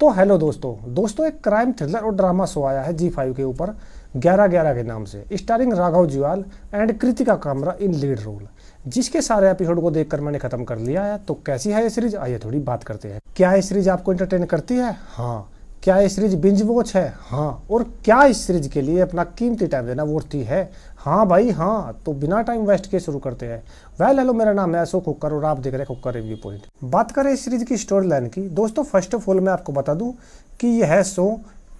तो हेलो दोस्तों एक क्राइम थ्रिलर और ड्रामा शो आया है जी5 के ऊपर 11-11 के नाम से, starring Raghav Juyal and Kritika Kamra in lead role. जिसके सारे एपिसोड को देखकर मैंने खत्म कर लिया है। तो कैसी है ये सीरीज, आइए थोड़ी बात करते हैं। क्या ये सीरीज आपको एंटरटेन करती है? हाँ। क्या ये सीरीज बिंज वॉच है? हाँ। और क्या इस सीरीज के लिए अपना कीमती टाइम देना वर्ती है? हाँ भाई हाँ। तो बिना टाइम वेस्ट के शुरू करते हैं। हेलो, मेरा नाम है अशोक कुकर और आप देख रहे हैं कुकर रिव्यू पॉइंट। बात करें इस सीरीज की स्टोरी लाइन की, दोस्तों फर्स्ट ऑफ ऑल मैं आपको बता दूं कि यह शो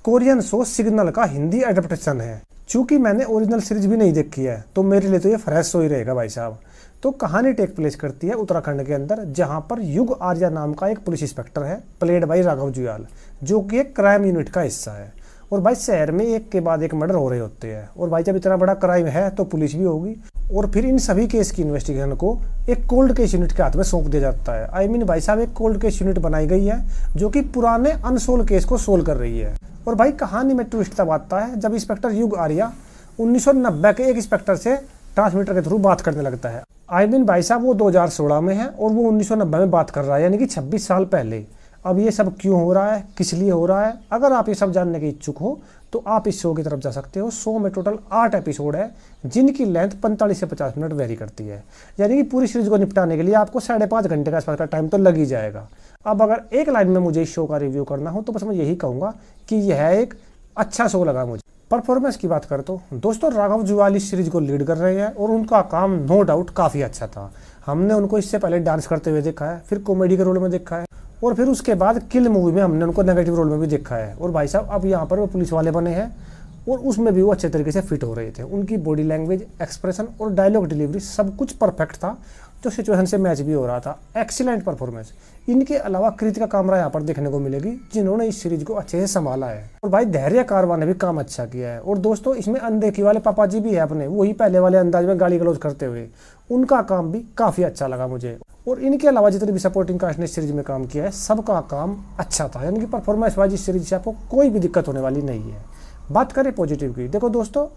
कोरियन शो सिग्नल का हिंदी एडेप्टेशन है। चूंकि मैंने ओरिजिनल सीरीज भी नहीं देखी है तो मेरे लिए तो ये फ्रेश शो ही रहेगा भाई साहब। तो कहानी टेक प्लेस करती है उत्तराखंड के अंदर, जहां पर युग आर्या नाम का एक पुलिस इंस्पेक्टर है, प्लेड बाई राघव जुयाल, जो कि एक क्राइम यूनिट का हिस्सा है। और भाई शहर में एक के बाद एक मर्डर हो रहे होते हैं, और भाई जब इतना बड़ा क्राइम है तो पुलिस भी होगी, और फिर इन सभी केस की इन्वेस्टिगेशन को एक कोल्ड केस यूनिट के हाथ में सौंप दिया जाता है। भाई साहब एक कोल्ड केस यूनिट बनाई गई है जो कि पुराने अनसोल्व केस को सोल्व कर रही है। और भाई कहानी में ट्विस्ट तब आता है जब इंस्पेक्टर युग आर्या 1990 के एक इंस्पेक्टर से ट्रांसमीटर के थ्रू बात करने लगता है। भाई साहब वो 2016 में है और वो 1990 में बात कर रहा है, यानी कि 26 साल पहले। अब ये सब क्यों हो रहा है, किस लिए हो रहा है, अगर आप ये सब जानने के इच्छुक हो तो आप इस शो की तरफ जा सकते हो। शो में टोटल 8 एपिसोड है जिनकी लेंथ 45 से 50 मिनट वेरी करती है, यानी कि पूरी सीरीज को निपटाने के लिए आपको 5.5 घंटे का आसपास का टाइम तो लग ही जाएगा। अब अगर एक लाइन में मुझे इस शो का रिव्यू करना हो तो बस मैं यही कहूँगा कि यह एक अच्छा शो लगा मुझे। परफॉर्मेंस की बात कर तो दोस्तों राघव जुयाल इस सीरीज को लीड कर रहे हैं और उनका काम नो डाउट काफ़ी अच्छा था। हमने उनको इससे पहले डांस करते हुए देखा है, फिर कॉमेडी के रोल में देखा है, और फिर उसके बाद किल मूवी में हमने उनको नेगेटिव रोल में भी देखा है। और भाई साहब अब यहाँ पर वो पुलिस वाले बने हैं और उसमें भी वो अच्छे तरीके से फिट हो रहे थे। उनकी बॉडी लैंग्वेज, एक्सप्रेशन और डायलॉग डिलीवरी सब कुछ परफेक्ट था, जो सिचुएशन से मैच भी हो रहा था। Excellent performance. इनके अलावा कृतिका कामरा यहाँ पर देखने को मिलेगी जिन्होंने इस सीरीज को अच्छे से संभाला है। और भाई धैर्य कारवा ने भी काम अच्छा किया है। और दोस्तों इसमें अनदेखी वाले पापा जी भी है अपने, वही पहले वाले अंदाज में गाली गलौज करते हुए, उनका काम भी काफी अच्छा लगा मुझे। और इनके अलावा जितने भी सपोर्टिंग कास्ट ने इस सीरीज में काम किया है सबका काम अच्छा था, यानी कि परफॉर्मेंस वाइज इस सीरीज से आपको कोई भी दिक्कत होने वाली नहीं है। बात करें पॉजिटिव की, देखो दोस्तों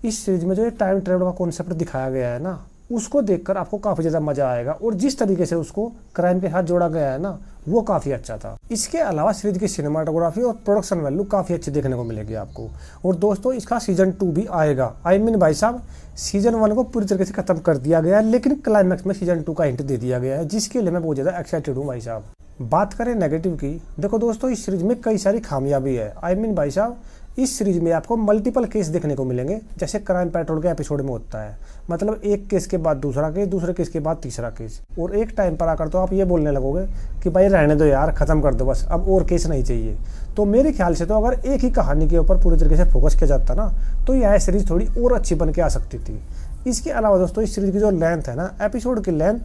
इस सीरीज में जो ये टाइम ट्रेवल का कॉन्सेप्ट दिखाया गया है ना, उसको देखकर आपको काफ़ी ज़्यादा मज़ा आएगा, और जिस तरीके से उसको क्राइम के साथ जोड़ा गया है ना वो काफ़ी अच्छा था। इसके अलावा सीरीज की सिनेमाटोग्राफी और प्रोडक्शन वैल्यू काफ़ी अच्छी देखने को मिलेगी आपको। और दोस्तों इसका सीजन 2 भी आएगा। भाई साहब सीजन 1 को पूरी तरीके से खत्म कर दिया गया है, लेकिन क्लाइमैक्स में सीजन 2 का हिंट दे दिया गया है, जिसके लिए मैं बहुत ज़्यादा एक्साइटेड हूँ भाई साहब। बात करें नेगेटिव की, देखो दोस्तों इस सीरीज में कई सारी खामियां भी है। भाई साहब इस सीरीज में आपको मल्टीपल केस देखने को मिलेंगे, जैसे क्राइम पेट्रोल के एपिसोड में होता है। मतलब एक केस के बाद दूसरा केस, दूसरे केस के बाद तीसरा केस, और एक टाइम पर आकर तो आप ये बोलने लगोगे कि भाई रहने दो यार, खत्म कर दो बस, अब और केस नहीं चाहिए। तो मेरे ख्याल से तो अगर एक ही कहानी के ऊपर पूरी तरीके से फोकस किया जाता ना तो यह सीरीज थोड़ी और अच्छी बन के आ सकती थी। इसके अलावा दोस्तों इस सीरीज की जो लेंथ है ना, एपिसोड की लेंथ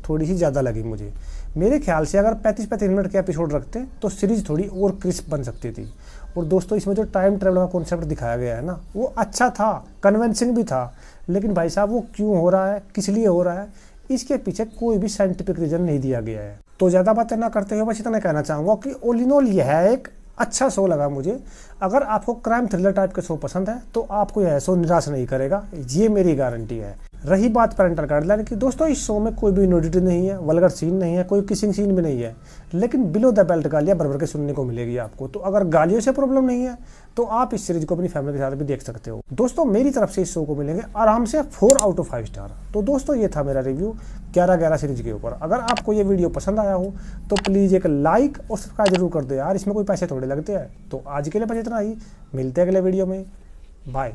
थोड़ी सी ज़्यादा लगी मुझे। मेरे ख्याल से अगर 35-35 मिनट के एपिसोड रखते तो सीरीज थोड़ी और क्रिस्प बन सकती थी। और दोस्तों इसमें जो टाइम ट्रेवल का कॉन्सेप्ट दिखाया गया है ना वो अच्छा था, कन्विंसिंग भी था, लेकिन भाई साहब वो क्यों हो रहा है, किस लिए हो रहा है, इसके पीछे कोई भी साइंटिफिक रीजन नहीं दिया गया है। तो ज़्यादा बातें ना करते हुए बस इतना कहना चाहूँगा कि ऑल इन ऑल यह एक अच्छा शो लगा मुझे। अगर आपको क्राइम थ्रिलर टाइप के शो पसंद है तो आपको यह शो निराश नहीं करेगा, ये मेरी गारंटी है। रही बात पैरेंटल गाइडलाइन की, दोस्तों इस शो में कोई भी न्यूडिटी नहीं है, वल्गर सीन नहीं है, कोई किसिंग सीन भी नहीं है, लेकिन बिलो द बेल्ट गालियाँ भर के सुनने को मिलेगी आपको। तो अगर गालियों से प्रॉब्लम नहीं है तो आप इस सीरीज को अपनी फैमिली के साथ भी देख सकते हो। दोस्तों मेरी तरफ से इस शो को मिलेंगे आराम से 4 आउट ऑफ 5 स्टार। तो दोस्तों ये था मेरा रिव्यू 11-11 सीरीज के ऊपर। अगर आपको ये वीडियो पसंद आया हो तो प्लीज़ एक लाइक और सब्सक्राइब जरूर कर दो यार, इसमें कोई पैसे थोड़े लगते हैं। तो आज के लिए बस इतना ही, मिलते हैं अगले वीडियो में, बाय।